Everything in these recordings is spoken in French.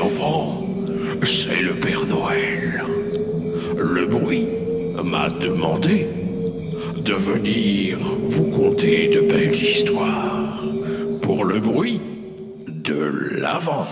enfants, c'est le Père Noël. Le bruit m'a demandé de venir vous conter de belles histoires pour le bruit de l'Avent.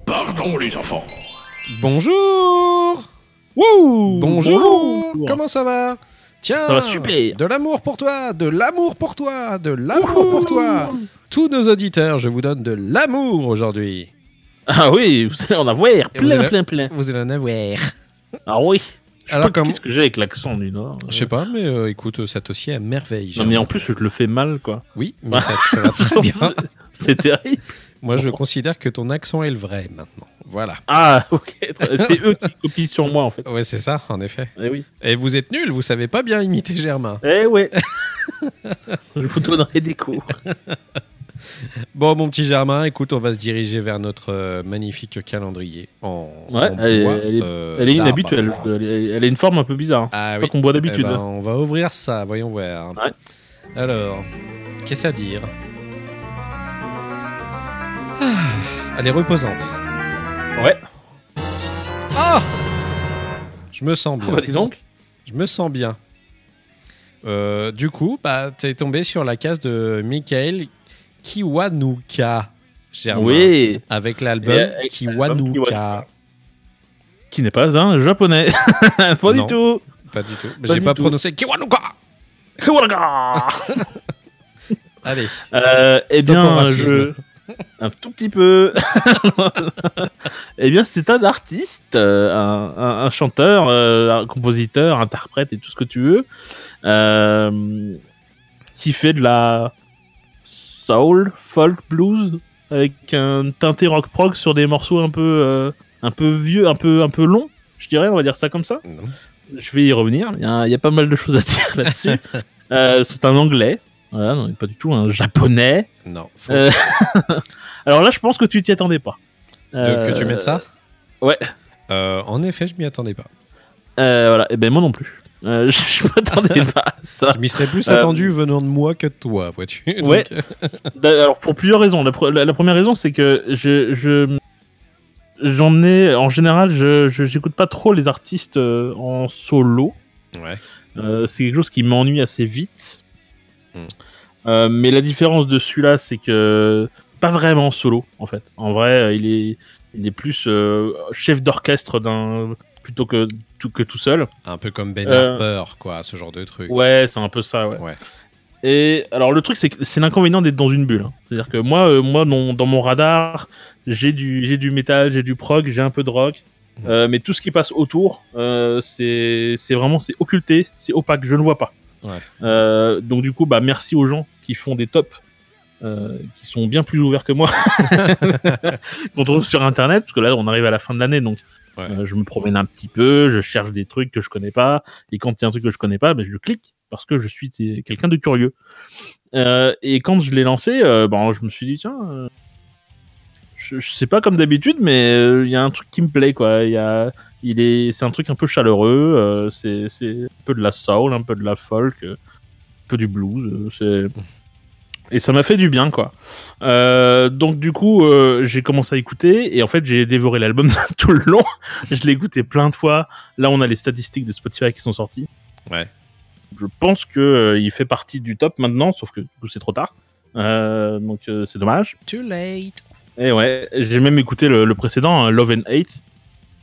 Pardon les enfants. Bonjour. Wouh. Bonjour. Comment ça va? Tiens, ça va super. De l'amour pour toi, de l'amour pour toi, de l'amour pour toi. Tous nos auditeurs, je vous donne de l'amour aujourd'hui. Ah oui, vous allez en avoir plein. Vous allez en avoir. Ah oui. Je sais Alors, pas qu'est-ce que j'ai avec l'accent du Nord. Je sais pas, mais écoute, ça t'aussi à merveille. Non mais en plus, je le fais mal, quoi. Oui, mais ça te va très bien. C'est terrible. Moi, je considère que ton accent est le vrai, maintenant. Voilà. Ah, ok. C'est eux qui copient sur moi, en fait. Ouais, c'est ça, en effet. Eh oui. Et vous êtes nuls, vous savez pas bien imiter Germain. Eh ouais. Je vous donnerai des cours. Bon, mon petit Germain, écoute, on va se diriger vers notre magnifique calendrier en Ouais, bois, elle est inhabituelle. Elle a une forme un peu bizarre. Ah pas oui. qu'on boit d'habitude. Eh ben, on va ouvrir ça, voyons voir. Ouais. Alors, qu'est-ce à dire? Ah, elle est reposante. Ouais. Ah, je me sens bien. Bah dis donc. Je me sens bien. Du coup, bah, t'es tombé sur la case de Michael Kiwanuka, Germain, Oui. avec l'album Kiwanuka. Qui n'est pas un japonais. Pas Non. du tout. Pas du tout. Pas J'ai du pas tout. prononcé Kiwanuka. Allez. Eh Stop au bien, racisme. un tout petit peu. Eh bien, c'est un artiste, un chanteur, un compositeur, interprète et tout ce que tu veux, qui fait de la soul, folk, blues, avec un teinté rock prog sur des morceaux un peu vieux, un peu longs, je dirais, on va dire ça comme ça. Non. Je vais y revenir. Il y a pas mal de choses à dire là-dessus. C'est un anglais. Voilà, non, pas du tout un japonais. Non. Faut Alors là, je pense que tu t'y attendais pas. que tu mettes ça. Ouais. En effet, je m'y attendais pas. Voilà. Et ben moi non plus. Je m'attendais pas à ça. Je m'y serais plus attendu venant de moi que de toi, vois-tu. Donc, Ouais. Alors pour plusieurs raisons. La première raison, c'est que j'en ai en général, j'écoute pas trop les artistes en solo. Ouais. C'est quelque chose qui m'ennuie assez vite. Mm. Mais la différence de celui-là, c'est que pas vraiment solo en fait. En vrai, il est plus chef d'orchestre plutôt que tout seul. Un peu comme Ben Harper, quoi, ce genre de truc. Ouais, c'est un peu ça. Ouais. Ouais. Et alors le truc, c'est que c'est l'inconvénient d'être dans une bulle. Hein. C'est-à-dire que moi dans mon radar, j'ai du métal, j'ai du prog, j'ai un peu de rock. Mais tout ce qui passe autour, c'est occulté, c'est opaque, je ne vois pas. Ouais. Donc du coup, bah merci aux gens qui font des tops, qui sont bien plus ouverts que moi, qu'on trouve sur Internet, parce que là on arrive à la fin de l'année, donc Ouais. je me promène un petit peu, je cherche des trucs que je connais pas, et quand il y a un truc que je connais pas, bah, je clique parce que je suis quelqu'un de curieux. Et quand je l'ai lancé, je me suis dit tiens. Je sais pas comme d'habitude, mais il y a un truc qui me plaît, quoi. C'est un truc un peu chaleureux, c'est un peu de la soul, un peu de la folk, un peu du blues. Et ça m'a fait du bien, quoi. Donc du coup, j'ai commencé à écouter, et en fait, j'ai dévoré l'album tout le long. Je l'ai écouté plein de fois. Là, on a les statistiques de Spotify qui sont sorties. Ouais. Je pense que il fait partie du top maintenant, sauf que du coup, c'est trop tard. Donc c'est dommage. Too late. Et ouais, j'ai même écouté le précédent, hein, Love and Hate,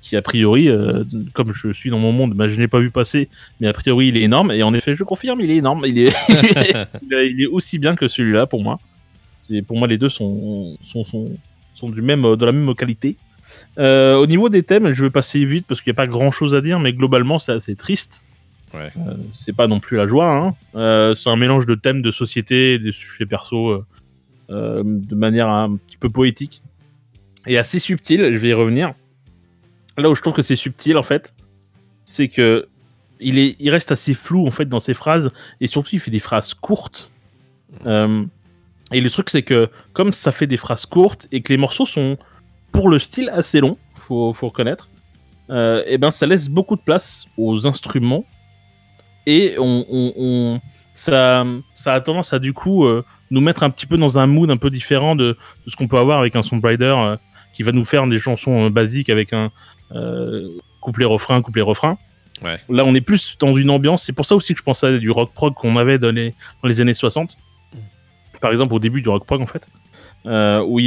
qui a priori, comme je suis dans mon monde, je ne l'ai pas vu passer, mais a priori il est énorme, et en effet je confirme, il est énorme, il est aussi bien que celui-là pour moi. Pour moi les deux sont de la même qualité. Au niveau des thèmes, je vais passer vite parce qu'il n'y a pas grand chose à dire, mais globalement c'est assez triste. Ouais. C'est pas non plus la joie, hein. C'est un mélange de thèmes de société, des sujets perso, de manière un petit peu poétique. est assez subtil, je vais y revenir. Là où je trouve que c'est subtil, en fait, c'est que il reste assez flou, en fait, dans ses phrases, et surtout, il fait des phrases courtes. Et le truc, c'est que, comme ça fait des phrases courtes, et que les morceaux sont, pour le style, assez longs, faut reconnaître, et ben, ça laisse beaucoup de place aux instruments, et ça a tendance à, du coup, nous mettre un petit peu dans un mood un peu différent de ce qu'on peut avoir avec un songwriter qui va nous faire des chansons basiques avec un couplet-refrain, couplet-refrain. Ouais. Là, on est plus dans une ambiance. C'est pour ça aussi que je pensais à du rock prog qu'on avait dans les années 60. Par exemple, au début du rock prog, en fait. Où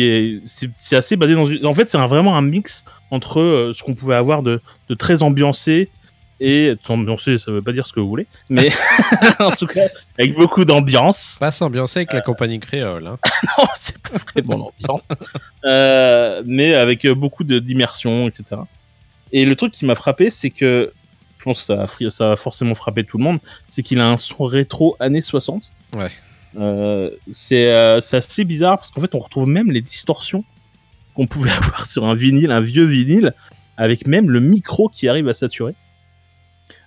c'est assez basé dans une... En fait, c'est vraiment un mix entre ce qu'on pouvait avoir de très ambiancé. Et ambiancé, ça veut pas dire ce que vous voulez. Mais en tout cas, avec beaucoup d'ambiance. Pas s'ambiancer avec la compagnie créole. Hein. Non, c'est pas vraiment l'ambiance. Mais avec beaucoup d'immersion, etc. Et le truc qui m'a frappé, c'est que je pense que ça a forcément frappé tout le monde, c'est qu'il a un son rétro années 60. Ouais. C'est assez bizarre parce qu'en fait, on retrouve même les distorsions qu'on pouvait avoir sur un vinyle, un vieux vinyle, avec même le micro qui arrive à saturer.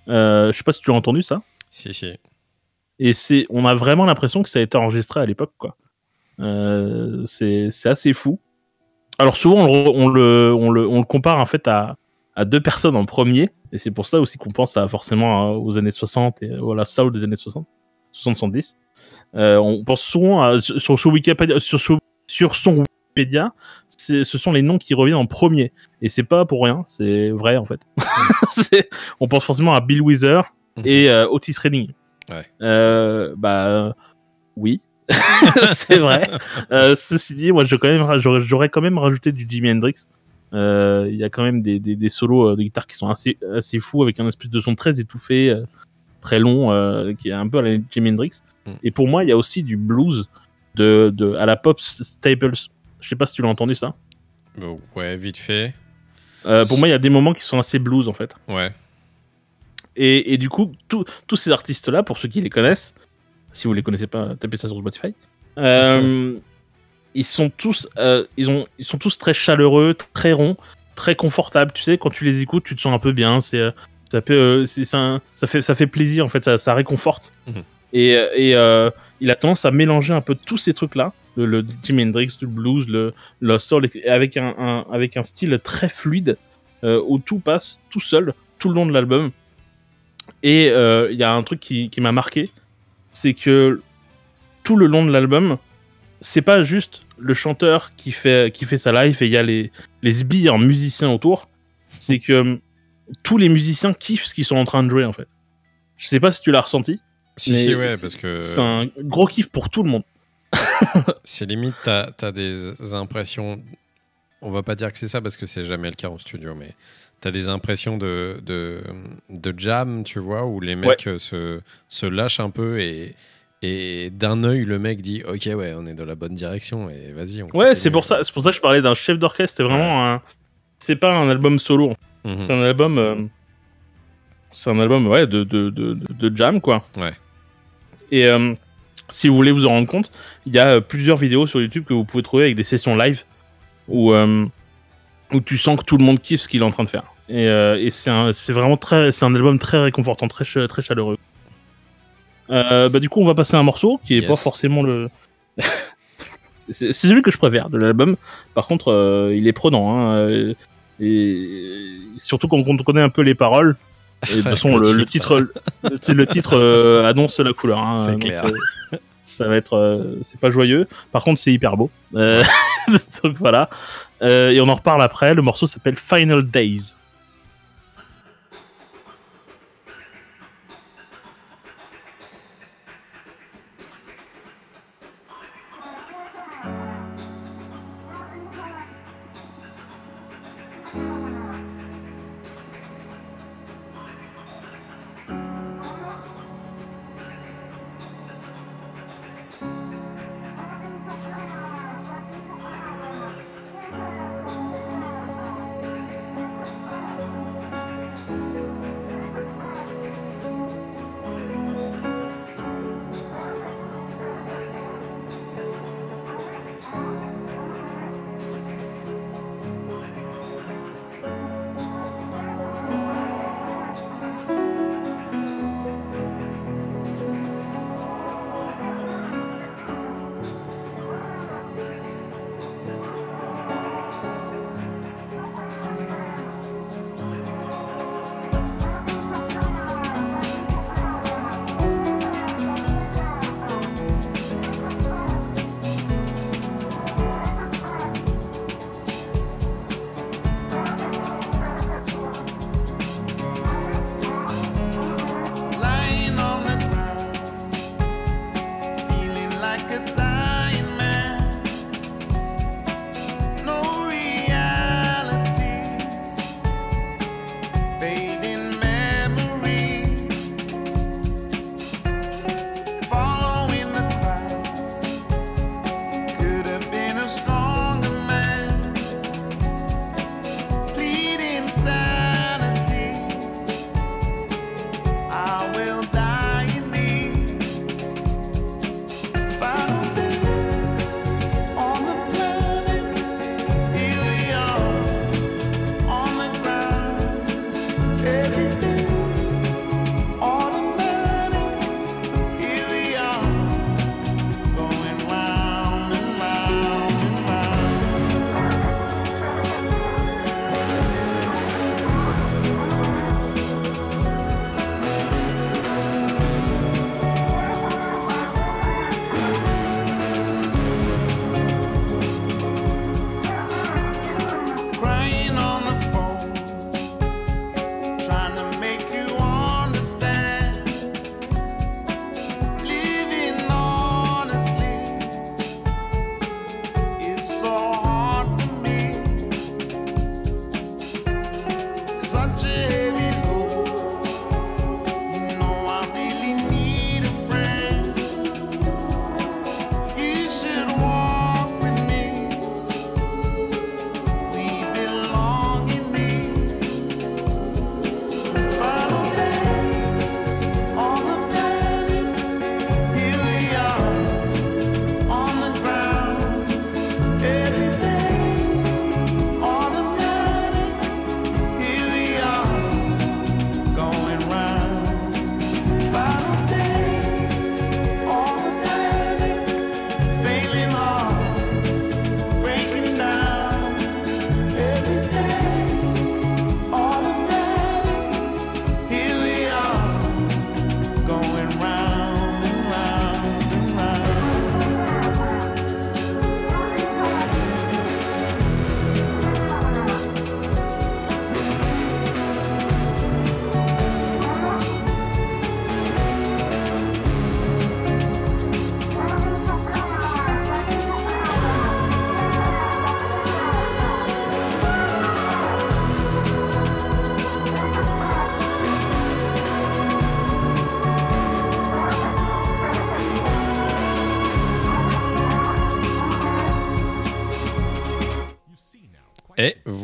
Je sais pas si tu as entendu ça. Si. Et on a vraiment l'impression que ça a été enregistré à l'époque, quoi. C'est assez fou. Alors souvent, on le compare en fait à deux personnes en premier, et c'est pour ça aussi qu'on pense forcément aux années 60 et à la soul des années 60, 70. On pense souvent sur Wikipédia, sur son Wikipédia, ce sont les noms qui reviennent en premier, et c'est pas pour rien, c'est vrai en fait. On pense forcément à Bill Withers et Otis Redding. Ouais. Oui. C'est vrai. Ceci dit, moi j'aurais quand même rajouté du Jimi Hendrix. Il y a quand même des solos de guitare qui sont assez fous, avec un espèce de son très étouffé, très long, qui est un peu à la Jimi Hendrix. Et pour moi, il y a aussi du blues à la Pop Staples. Je sais pas si tu l'as entendu ça. Ouais, vite fait. Pour moi, il y a des moments qui sont assez blues en fait. Ouais. Et du coup, tous ces artistes-là, pour ceux qui les connaissent, si vous les connaissez pas, tapez ça sur Spotify. Ils sont tous très chaleureux, très ronds, très confortables. Tu sais, quand tu les écoutes, tu te sens un peu bien. Ça fait plaisir en fait, ça réconforte. Et il a tendance à mélanger un peu tous ces trucs-là, le Jimi Hendrix, le blues, le soul, avec un style très fluide où tout passe tout seul tout le long de l'album. Et il y a un truc qui m'a marqué, c'est que tout le long de l'album, c'est pas juste le chanteur qui fait sa live et il y a les sbires musiciens autour. C'est que tous les musiciens kiffent ce qu'ils sont en train de jouer en fait. Je sais pas si tu l'as ressenti. Si, ouais, parce que c'est un gros kiff pour tout le monde. C'est limite, t'as des impressions. On va pas dire que c'est ça parce que c'est jamais le cas en studio, mais t'as des impressions de jam, tu vois, où les mecs se lâchent un peu et d'un œil, le mec dit ok, ouais, on est dans la bonne direction et vas-y. Ouais, c'est pour ça que je parlais d'un chef d'orchestre. C'est vraiment c'est pas un album solo. C'est un album. Ouais, de jam, quoi. Ouais. Et si vous voulez vous en rendre compte, il y a plusieurs vidéos sur YouTube que vous pouvez trouver avec des sessions live où tu sens que tout le monde kiffe ce qu'il est en train de faire. Et c'est vraiment c'est un album très réconfortant, très chaleureux. Du coup, on va passer à un morceau qui est pas forcément le. c'est celui que je préfère de l'album. Par contre, il est prenant. Hein, et surtout quand on connaît un peu les paroles. Et de toute façon, le titre annonce la couleur. Hein, c'est clair. Ça va être. C'est pas joyeux. Par contre, c'est hyper beau. Donc voilà. Et on en reparle après. Le morceau s'appelle Final Days.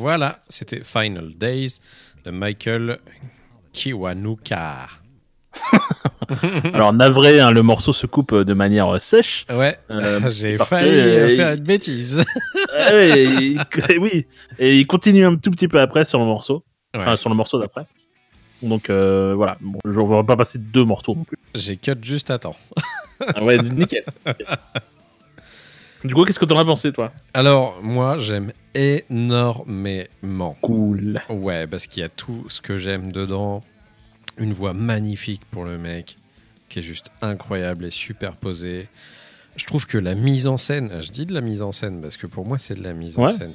Voilà, c'était Final Days de Michael Kiwanuka. Alors navré, hein, le morceau se coupe de manière sèche. Ouais, j'ai failli faire une bêtise. Oui, et il continue un tout petit peu après sur le morceau. Enfin, Ouais. sur le morceau d'après. Donc voilà, bon, je ne vais pas passer 2 morceaux non plus. J'ai cut juste à temps. Ah ouais, nickel. Du coup, qu'est-ce que t'en as pensé, toi? Alors, moi, j'aime énormément. Cool. Ouais, parce qu'il y a tout ce que j'aime dedans. Une voix magnifique pour le mec, qui est juste incroyable et super posée. Je trouve que la mise en scène, je dis de la mise en scène, parce que pour moi, c'est de la mise en scène,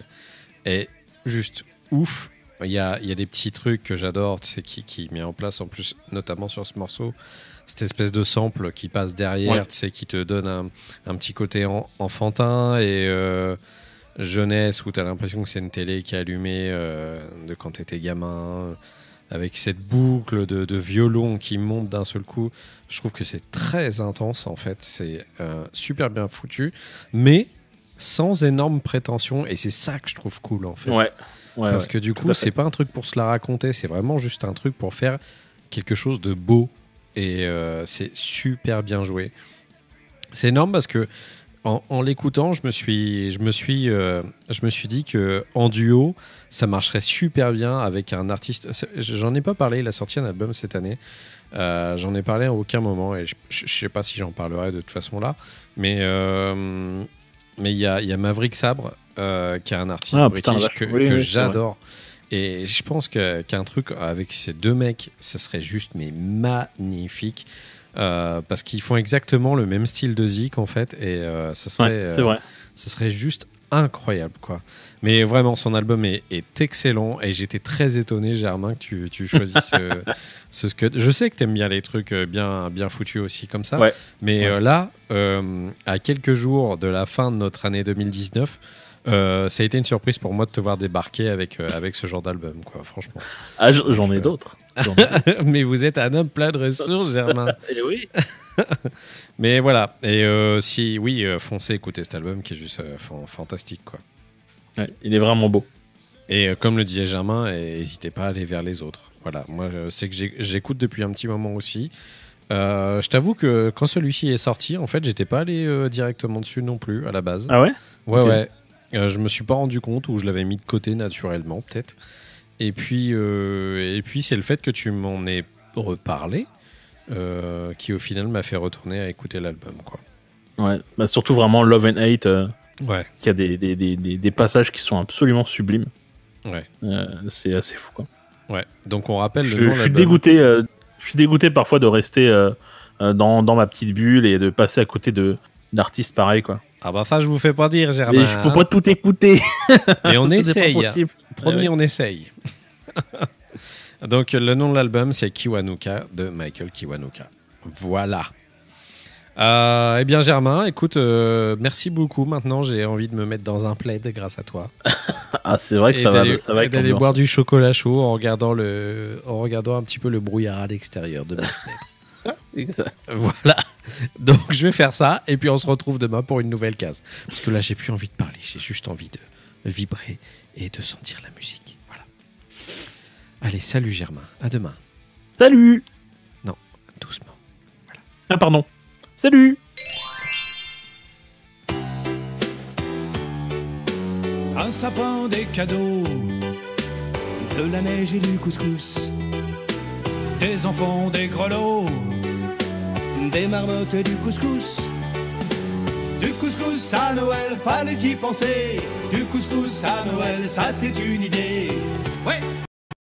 est juste ouf. Il y a des petits trucs que j'adore, tu sais, qui met en place, en plus, notamment sur ce morceau, cette espèce de sample qui passe derrière, tu sais, qui te donne un petit côté enfantin et jeunesse, où tu as l'impression que c'est une télé qui est allumée de quand tu étais gamin, avec cette boucle de violon qui monte d'un seul coup. Je trouve que c'est très intense, en fait. C'est super bien foutu, mais sans énorme prétention, et c'est ça que je trouve cool, en fait. Parce que du coup, c'est pas un truc pour se la raconter, c'est vraiment juste un truc pour faire quelque chose de beau. Et c'est super bien joué. C'est énorme parce que en l'écoutant, je me suis dit que en duo, ça marcherait super bien avec un artiste. J'en ai pas parlé, il a sorti un album cette année. J'en ai parlé à aucun moment et je sais pas si j'en parlerai de toute façon là. Mais il y a Maverick Sabre qui est un artiste british que j'adore. Et je pense qu'un truc avec ces deux mecs, ça serait juste mais magnifique. Parce qu'ils font exactement le même style de zik en fait. Et ça serait juste incroyable, quoi. Mais vraiment, son album est excellent. Et j'étais très étonné, Germain, que tu choisisses ce Scud. Je sais que tu aimes bien les trucs bien foutus aussi comme ça. Mais là, à quelques jours de la fin de notre année 2019... ça a été une surprise pour moi de te voir débarquer avec ce genre d'album, quoi, franchement. Ah, j'en ai d'autres. Mais vous êtes un homme plein de ressources, Germain. Et oui. Mais voilà. Et foncez écouter cet album qui est juste fantastique, quoi. Ouais, il est vraiment beau. Et comme le disait Germain, n'hésitez pas à aller vers les autres. Voilà. Moi, c'est que j'écoute depuis un petit moment aussi. Je t'avoue que quand celui-ci est sorti, en fait, j'étais pas allé directement dessus non plus à la base. Ah ouais? Ouais. Je me suis pas rendu compte, ou je l'avais mis de côté naturellement peut-être. Et puis c'est le fait que tu m'en aies reparlé qui au final m'a fait retourner à écouter l'album, quoi. Ouais, bah surtout vraiment Love and Hate, qui a des passages qui sont absolument sublimes. Ouais. C'est assez fou, quoi. Ouais. Donc on rappelle le nom de l'album. Je suis dégoûté parfois de rester dans ma petite bulle et de passer à côté d'artistes pareils, quoi. Ah bah ça je vous fais pas dire, Germain. Mais je peux pas tout écouter. Et on essaye. Promis, on essaye. Donc le nom de l'album c'est Kiwanuka de Michael Kiwanuka. Voilà. Eh bien Germain, écoute, merci beaucoup. Maintenant j'ai envie de me mettre dans un plaid grâce à toi. Ah c'est vrai que ça va d'aller boire du chocolat chaud en regardant un petit peu le brouillard à l'extérieur de ma fenêtre. Voilà, donc je vais faire ça et puis on se retrouve demain pour une nouvelle case, parce que là j'ai plus envie de parler, j'ai juste envie de vibrer et de sentir la musique. Voilà. Allez, salut Germain, à demain. Salut. Non, doucement. Voilà. Ah pardon. Salut. Un sapin, des cadeaux, de la neige et du couscous, des enfants, des grelots, des marmottes et du couscous. Du couscous à Noël, fallait y penser. Du couscous à Noël, ça c'est une idée. Ouais.